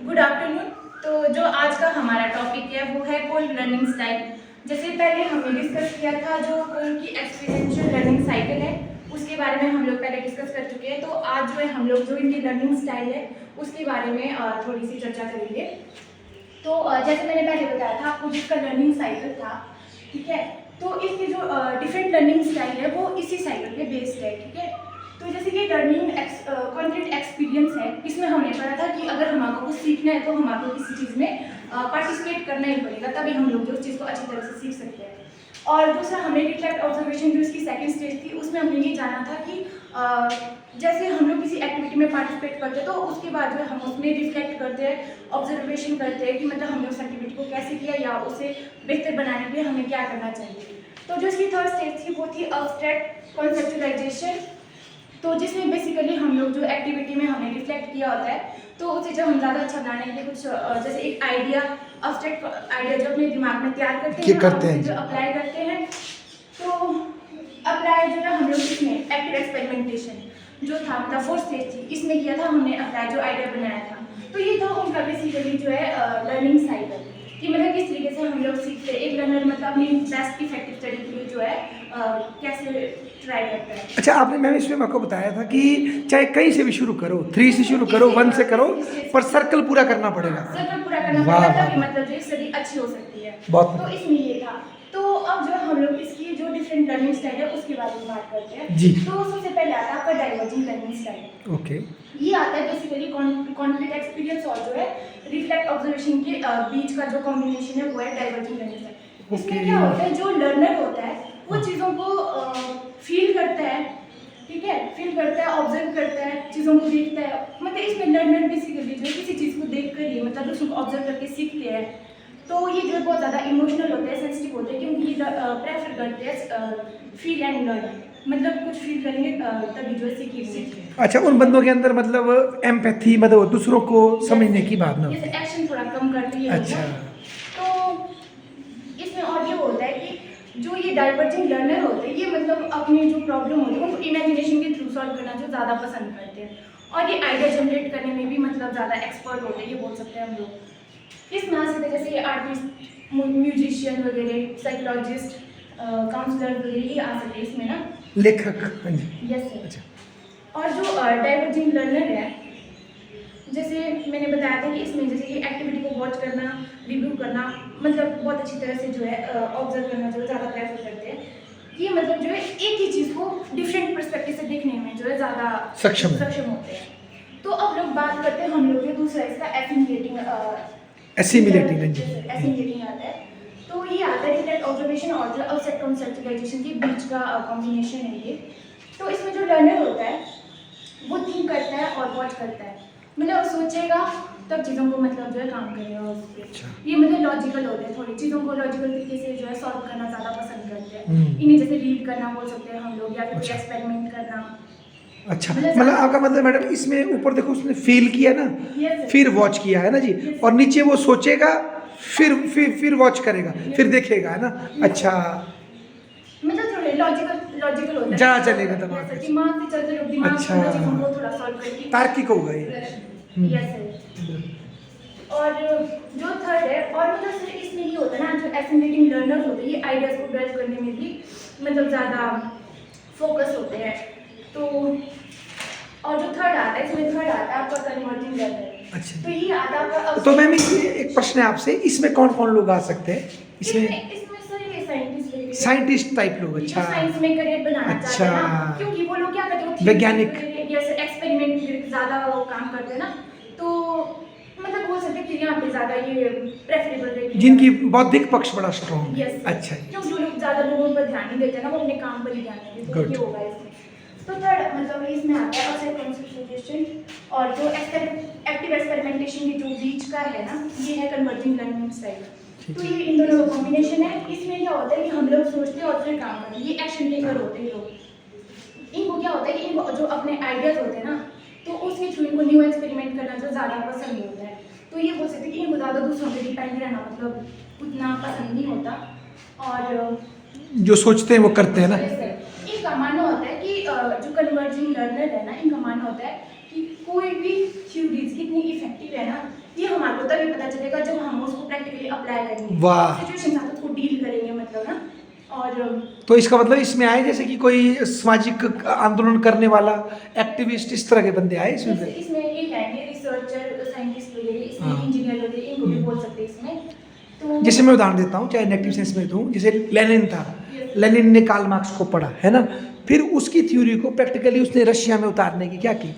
Good afternoon. तो जो आज का हमारा टॉपिक है वो है कोल लर्निंग स्टाइल। जैसे पहले हमने डिस्कस किया था जो कोल की एक्सपीरियंशियल लर्निंग साइकिल है उसके बारे में हम लोग पहले डिस्कस कर चुके हैं। तो आज जो है हम लोग जो इनकी लर्निंग स्टाइल है उसके बारे में थोड़ी सी चर्चा करेंगे। तो जैसे मैंने पहले बताया था आपको जिसका लर्निंग साइकिल था, ठीक है, तो इसकी जो डिफरेंट लर्निंग स्टाइल है वो इसी साइकिल पे बेस्ड है, ठीक है। तो जैसे कि लर्निंग कॉन्क्रीट एक्सपीरियंस है, इसमें हमने पढ़ा था कि अगर हमारे कुछ सीखना है तो हमारे किसी चीज़ में पार्टिसिपेट करना ही पड़ेगा, तभी हम लोग जो उस चीज़ को अच्छी तरह से सीख सकते हैं। और दूसरा हमने रिफ्लेक्ट ऑब्जर्वेशन जो इसकी सेकंड स्टेज थी उसमें हमने ये जाना था कि जैसे हम लोग किसी एक्टिविटी में पार्टिसिपेट करते हैं तो उसके बाद जो हम उसमें रिफ्लेक्ट करते हैं, ऑब्जर्वेशन करते हैं कि मतलब हमने उस एक्टिविटी को कैसे किया या उसे बेहतर बनाने के लिए हमें क्या करना चाहिए। तो जो इसकी थर्ड स्टेज थी वो थी अब्स्ट्रैक्ट कॉन्सेप्चुअलाइजेशन। तो जिसमें बेसिकली हम लोग जो एक्टिविटी में हमने रिफ्लेक्ट किया होता है तो उसे जब हम ज़्यादा अच्छा बनाने के लिए कुछ जैसे एक आइडिया, अब्स्ट्रैक्ट आइडिया जो अपने दिमाग में तैयार करते हैं जो अप्लाई करते हैं। तो अप्लाई जो है हम लोग इसमें एक्टिव एक्सपेरिमेंटेशन जो था मतलब फोर्थ स्टेज थी इसमें किया था हमने अप्लाई जो आइडिया बनाया था। तो ये था उनका बेसिकली जो है लर्निंग साइकिल कि मतलब किस तरीके से हम लोग सीखते हैं। एक लर्नर मतलब अपनी बेस्ट इफेक्टिव स्टडी के लिए जो है कैसे ट्राई करता है। अच्छा, आपने मैम इसमें मेरे को बताया था कि चाहे कहीं से भी शुरू करो, 3 से शुरू करो, 1 से करो, पर सर्कल पूरा करना पड़ेगा। सर्कल पूरा करना पड़ेगा तभी मतलब जो स्टडी अच्छी हो सकती है। बहुत तो इसमें ये था। तो अब जो हम लोग इसकी जो डिफरेंट लर्निंग स्टाइल है उसके बारे में बात करते हैं जी। तो सबसे पहले आता है आपका डाइवर्जिंग लर्निंग स्टाइल। ओके। ये आता है बेसिकली कॉन्क्रीट एक्सपीरियंस और जो है रिफ्लेक्ट ऑब्जर्वेशन के बीच का जो कॉम्बिनेशन है वो है डाइवर्जिंग लर्निंग स्टाइल। इसमें क्या होता है, जो लर्नर होता है वो चीज़ों को फील करता है, ठीक है, फील करता है, ऑब्जर्व करता है, चीज़ों को देखता है। मतलब इसमें लर्नर बेसिकली जो है किसी चीज़ को देख कर ही मतलब उसको ऑब्जर्व करके सीखते हैं। तो ये जो है बहुत ज़्यादा इमोशनल होते हैं, सेंसिटिव होते हैं क्योंकि ये प्रेफर करते हैं फील एंड लर्न, मतलब कुछ फील करेंगे तभी जो है सीखेंगे। अच्छा, उन बंदों के अंदर मतलब एम्पैथी, मतलब दूसरों को समझने की भावना होती जैसे है। एक्शन थोड़ा कम करती है। अच्छा। तो इसमें और ये होता है कि जो ये डाइवर्जिंग लर्नर होते हैं ये मतलब अपनी जो प्रॉब्लम होती है उनको इमेजिनेशन के थ्रू सॉल्व करना जो ज़्यादा पसंद करते हैं और ये आइडिया जनरेट करने में भी मतलब ज़्यादा एक्सपर्ट होते हैं, ये बोल सकते हैं हम लोग। इसमें आ सकते हैं जैसे आर्टिस्ट, म्यूजिशियन वगैरह, साइकोलॉजिस्ट, काउंसलर वगैरह ये आ सकते हैं इसमें ना, लेखक। हाँ जी। Yes sir. अच्छा। और जो डाइवर्जिंग लर्नर है जैसे मैंने बताया था कि इसमें जैसे कि एक्टिविटी को वॉच करना, रिव्यू करना, मतलब बहुत अच्छी तरह से जो है ऑब्जर्व करना जो ज़्यादा प्रेफर करते हैं। ये मतलब जो है एक ही चीज़ को डिफरेंट पर्सपेक्टिव से देखने में जो है ज़्यादा सक्षम होते हैं। तो अब लोग बात करते हैं हम लोग दूसरा इसका एसिमिलेटिंग आता है। तो ये आता है रिफ्लेक्ट ऑब्जर्वेशन और जो अब्स्ट्रैक्ट कॉन्सेप्चुअलाइजेशन के बीच का कॉम्बिनेशन है ये। तो इसमें जो लर्नर होता है वो थिंक करता है और वॉच करता है, मतलब सोचेगा तब चीज़ों को मतलब जो है काम करेगा उस पर। अच्छा। ये मतलब लॉजिकल होते हैं, थोड़ी चीज़ों को लॉजिकल तरीके से जो है सॉल्व करना ज़्यादा पसंद करते हैं। इन्हें जैसे रीड करना बोल सकते हैं हम लोग या फिर अच्छा। एक्सपेरिमेंट करना। अच्छा, मतलब आपका मतलब मैडम इसमें ऊपर देखो उसने फील किया ना, फिर वॉच किया है ना जी, और नीचे वो सोचेगा, फिर वॉच करेगा, फिर देखेगा, है ना। अच्छा, मतलब थोड़े लॉजिकल होता है, जहाँ चलेगा दिमाग से चलते लोग दिमाग अच्छा। से चीज़ों को थोड़ा सॉल्व करके तार्किक होगा ये। Yes sir. और जो थर्ड है और मतलब सर इसमें ये होता है ना, जो एसिमिलेटिंग लर्नर्स होते हैं ये आइडियाज़ को ग्रैस्प करने में भी मतलब ज़्यादा फोकस होते हैं। तो और जो थर्ड आता है इसमें थर्ड आता है आपका कन्वर्जिंग लर्नर। अच्छा। तो ये आता है आपका तो मैम एक प्रश्न है आपसे, इसमें कौन कौन लोग आ सकते हैं? इसमें सर ये साइंटिस्ट टाइप लोग। अच्छा, साइंस में करियर बनाना चाहते हैं ना, क्योंकि वो लोग क्या करते हैं वैज्ञानिक जैसे एक्सपेरिमेंट ज़्यादा वो काम करते हैं ना, तो मतलब बोल सकते हैं कि यहाँ पे ज़्यादा ये प्रेफरेबल रहेगी जिनकी बौद्धिक पक्ष बड़ा स्ट्रॉन्ग है। यस। अच्छा, क्योंकि जो लोग ज़्यादा लोगों पर ध्यान नहीं देते हैं ना, वो अपने काम पर ही ध्यान देते हैं, तो ये होगा इसमें। तो थर्ड मतलब इसमें आता है अब्स्ट्रैक्ट कॉन्सेप्चुअलाइजेशन और जो एक्टिव एक्सपेरिमेंटेशन के जो बीच का है ना, ये है कन्वर्जिंग लर्निंग स्टाइल। तो ये इन दोनों का कॉम्बिनेशन है। इसमें क्या होता है कि हम लोग सोचते हैं और फिर काम करते हैं, ये एक्शन टेकर होते हैं लोग। इनको क्या होता है कि इनको जो अपने आइडियाज़ होते हैं ना, तो उसके थ्रू इनको न्यू एक्सपेरिमेंट करना जो ज़्यादा पसंद होता है। तो ये बोल सकते हैं कि इनको ज़्यादा दूसरों पर डिपेंड रहना मतलब उतना पसंद नहीं होता। और जो सोचते हैं वो करते हैं ना। इनका मानना होता है कि जो कन्वर्जिंग लर्नर है ना, इनका मानना होता है कि कोई भी थ्योरीज कितनी इफेक्टिव है ना, ये हमारे को तभी पता चलेगा जब हम उसको प्रैक्टिकली अप्लाई करेंगे, वाह। सिचुएशन के साथ उसको डील करेंगे मतलब ना। और तो इसका मतलब इसमें आए जैसे कि कोई सामाजिक आंदोलन करने वाला एक्टिविस्ट, इस तरह के बंदे आए इसमें जैसे फिर? इसमें ये है रिसर्चर, साइंटिस्ट वगैरह, इसमें हाँ। इंजीनियर वगैरह, इनको भी बोल सकते हैं इसमें। तो जैसे मैं उदाहरण देता हूँ, चाहे नेगेटिव सेंस में दूँ, जैसे लेनिन था, लेनिन ने कार्ल मार्क्स को पढ़ा है ना, फिर उसकी थ्योरी को प्रैक्टिकली उसने रशिया में उतारने की क्या की,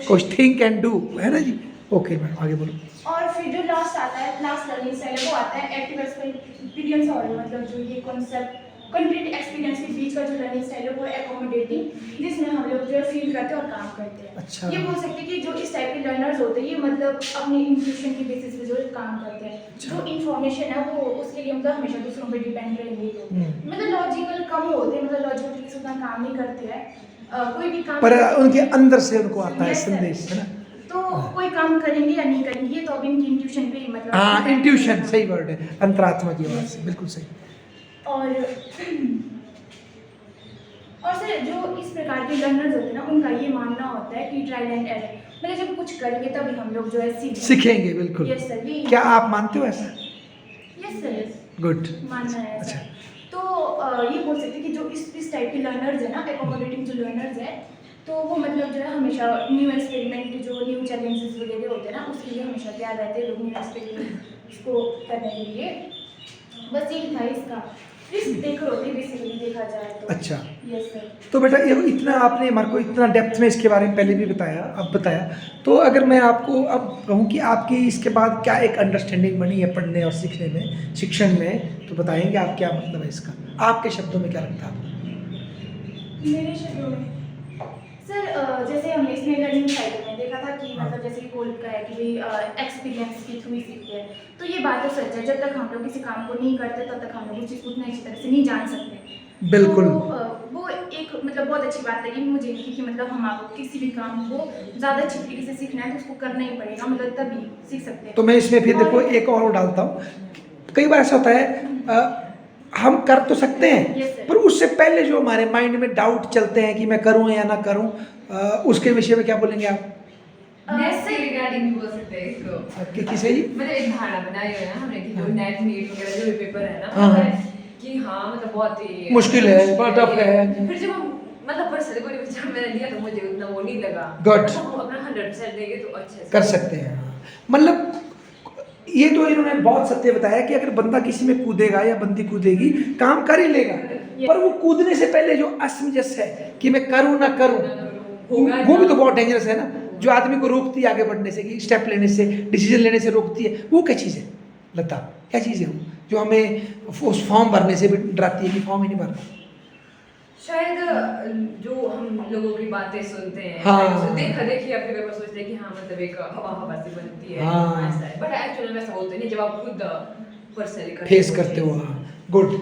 कुछ थिंक एंड डू, है ना जी। ओके मैम, आगे बोलो। और फिर जो लास्ट आता है, लास्ट लर्निंग स्टाइल वो आता है एक्टिव एक्सपीरियंस, और मतलब जो ये कॉन्सेप्ट कंक्रीट एक्सपीरियंस के बीच का जो लर्निंग स्टाइल है वो है एकोमोडेटिंग, जिसमें हम लोग जो है फील करते हैं और काम करते हैं। अच्छा। ये बोल सकते हैं कि जो इस टाइप के लर्नर्स होते हैं ये मतलब अपने इंट्यूशन की बेसिस पे जो है काम करते हैं। जो इन्फॉर्मेशन है वो उसके लिए मतलब हमेशा दूसरों पर डिपेंड रहेंगे, मतलब लॉजिकल कम होते हैं, मतलब लॉजिकल तरीके से उतना काम नहीं करते हैं, कोई भी काम पर उनके अंदर से उनको आता है Yes, sir. संदेश, है ना। तो कोई काम करेंगे या नहीं करेंगे ये तो अब इनकी इंट्यूशन पे ही मतलब हाँ, इंट्यूशन सही वर्ड है, अंतरात्मा की आवाज से, बिल्कुल सही। और सर जो इस प्रकार के लर्नर्स होते हैं ना, उनका ये मानना होता है कि ट्रायल एंड एरर, मतलब जब कुछ करेंगे तभी हम लोग जो है सीखेंगे, बिल्कुल। Yes sir. क्या आप मानते हो ऐसा? Yes sir, good. मानना है अच्छा। ऐसा। तो ये बोल सकते हैं कि जो इस टाइप के लर्नर्स है ना, एकोमोडेटिंग जो लर्नर्स है, तो वो मतलब जो है हमेशा न्यू एक्सपेरिमेंट, जो न्यू चैलेंजेस वगैरह होते हैं ना, उसके लिए हमेशा तैयार रहते हैं लोग, न्यू एक्सपेरिमेंट इसको करने के लिए। बस यही था इसका रिस्क टेकर होते हैं बेसिकली देखा जाए तो। अच्छा। Yes sir. तो बेटा ये इतना आपने हमारे को इतना डेप्थ में इसके बारे में पहले भी बताया, अब बताया, तो अगर मैं आपको अब कहूँ कि आपकी इसके बाद क्या एक अंडरस्टैंडिंग बनी है पढ़ने और सीखने में, शिक्षण में, तो बताएंगे आप क्या मतलब है इसका, आपके शब्दों में क्या लगता है आपको? मेरे शब्दों में सर जैसे हमने इसमें लर्निंग साइकिल में देखा था कि मतलब जैसे कि कोल का है कि भाई एक्सपीरियंस के थ्रू ही सीखते हैं, तो ये बात तो सच है, जब तक हम लोग किसी काम को नहीं करते तब तक हम लोग उस चीज़ को उतना अच्छी तरह से नहीं जान सकते। बिल्कुल। तो वो एक मतलब बहुत अच्छी बात लगी मुझे कि मतलब हम आपको किसी भी काम को ज़्यादा अच्छी तरीके से सीखना है तो उसको करना ही पड़ेगा, मतलब तभी सीख सकते हैं। तो मैं इसमें फिर देखो एक और डालता हूँ, कई बार ऐसा होता है हम कर तो सकते हैं, Yes, sir. पर उससे पहले जो हमारे माइंड में डाउट चलते हैं कि मैं करूं या ना करूं, उसके विषय में क्या बोलेंगे आप? नेट से रिगार्डिंग भी बोल सकते हैं इसको। किसे जी? मतलब एक धारणा बनाई हुई है ना हमने कि जो नेट नीट वगैरह जो भी पेपर है ना, हाँ। कि हाँ मतलब बहुत ही मुश्किल है, बहुत टफ है। फिर जब हम मतलब पर्सनली कोई एग्जाम मैंने दिया तो मुझे उतना वो नहीं लगा। Good. मतलब हम अपना 100% देंगे तो अच्छे से कर सकते हैं। मतलब ये तो इन्होंने बहुत सत्य बताया कि अगर बंदा किसी में कूदेगा या बंदी कूदेगी काम कर ही लेगा, पर वो कूदने से पहले जो असमंजस है कि मैं करूं ना करूं, वो भी तो बहुत डेंजरस है ना, जो आदमी को रोकती है आगे बढ़ने से, कि स्टेप लेने से, डिसीजन लेने से रोकती है, वो क्या चीज़ है लता, क्या चीज़ है वो जो हमें उस फॉर्म भरने से भी डराती है कि फॉर्म ही नहीं भरना? शायद जो हम लोगों की बातें सुनते हैं, हाँ। देखा देखी अपने पेपर सोचते हैं कि हाँ मतलब एक हवा हवा सी बनती है, हाँ। ऐसा है, बट एक्चुअली में ऐसा होता नहीं जब आप खुद पर्सनली फेस करते हो। हाँ, गुड।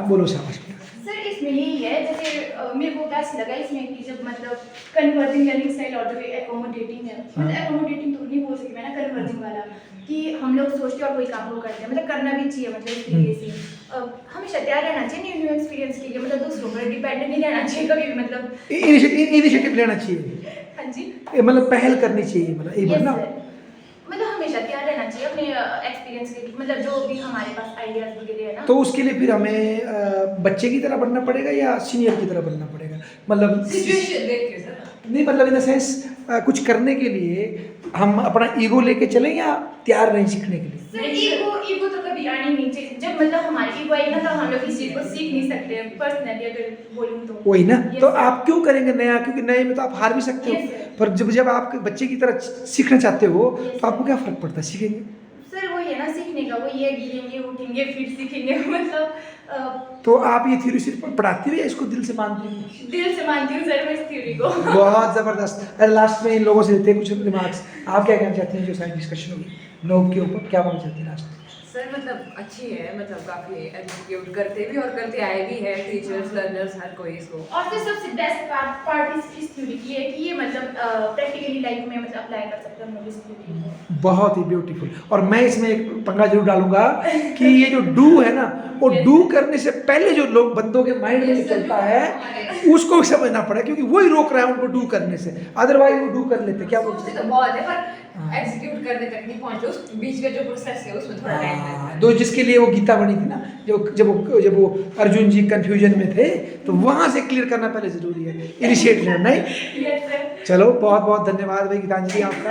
बोलो शाबाश। सर इसमें यही है, जैसे मेरे को कैसे लगा इसमें कि जब मतलब कन्वर्जिंग लर्निंग स्टाइल और जो एकोमोडेटिंग है, मतलब एकोमोडेटिंग तो नहीं बोल सकती मैं ना, कन्वर्जिंग वाला, कि हम लोग सोचते हैं और कोई काम को करते हैं, मतलब करना भी चाहिए, मतलब इस तरीके से हमेशा तैयार रहना चाहिए न्यू एक्सपीरियंस के लिए, मतलब दूसरों पर डिपेंड नहीं रहना चाहिए कभी भी, मतलब इनिशिएटिव लेना चाहिए, हाँ जी, मतलब पहल करनी चाहिए, मतलब एक बार Yes, ना, sir. मतलब हमेशा तैयार रहना चाहिए अपने एक्सपीरियंस के, मतलब जो भी हमारे पास आइडियाज वगैरह है ना। तो उसके लिए फिर हमें बच्चे की तरह बनना पड़ेगा या सीनियर की तरह बनना पड़ेगा, मतलब सिचुएशन देख के सर नहीं, मतलब इन द सेंस कुछ करने के लिए हम अपना ईगो लेके चलें या तैयार रहें सीखने के लिए? सर ईगो तो कभी आनी नहीं चाहिए, जब मतलब हमारी ईगो आई ना तो हम लोग इस चीज़ को सीख नहीं सकते पर्सनली अगर बोलूँ तो। वही ना, Yes, तो sir. आप क्यों करेंगे नया, क्योंकि नए में तो आप हार भी सकते हो। Yes, sir. पर जब आप बच्चे की तरह सीखना चाहते हो Yes, तो आपको क्या फर्क पड़ता है, सीखेंगे। सर वही है ना, सीखने का वही है, गिरेंगे उठेंगे फिर सीखेंगे मतलब तो आप ये थ्योरी सिर्फ पढ़ाती हो या इसको दिल से मानती हो? दिल से मानती हूँ सर मैं इस थ्योरी को। बहुत ज़बरदस्त। अरे लास्ट में इन लोगों से लेते हैं कुछ रिमार्क्स, आप क्या कहना चाहते हैं जो साइंस डिस्कशन होगी नोब के ऊपर, क्या बोलना चाहते हैं लास्ट? सर मतलब अच्छी है, मतलब काफी एग्जीक्यूट करते भी और करते आए भी है टीचर्स लर्नर्स हर कोई इसको। और फिर सबसे बेस्ट पार्ट इस थ्योरी की है कि ये मतलब प्रैक्टिकली लाइफ में मतलब अप्लाई कर सकते हैं हम लोग इस थ्योरी को। बहुत ही ब्यूटीफुल। और मैं इसमें एक पंगा जरूर डालूंगा कि ये जो डू है ना, वो डू करने से पहले जो लोग बंदों के माइंड में चलता है उसको भी समझना पड़ा, क्योंकि वही रोक रहा है उनको डू करने से, अदरवाइज वो डू कर लेते। क्या बोलते सोचते तो बहुत है पर एग्जीक्यूट करने तक नहीं पहुंचे, उस बीच में जो प्रोसेस है उसमें थोड़ा टाइम लगता है। दो जिसके लिए वो गीता बनी थी ना, जब वो अर्जुन जी कंफ्यूजन में थे, तो वहां से क्लियर करना पहले जरूरी है, इनिशिएट लेना नहीं। Yes sir. चलो बहुत बहुत धन्यवाद भाई गीतांजलि आपका।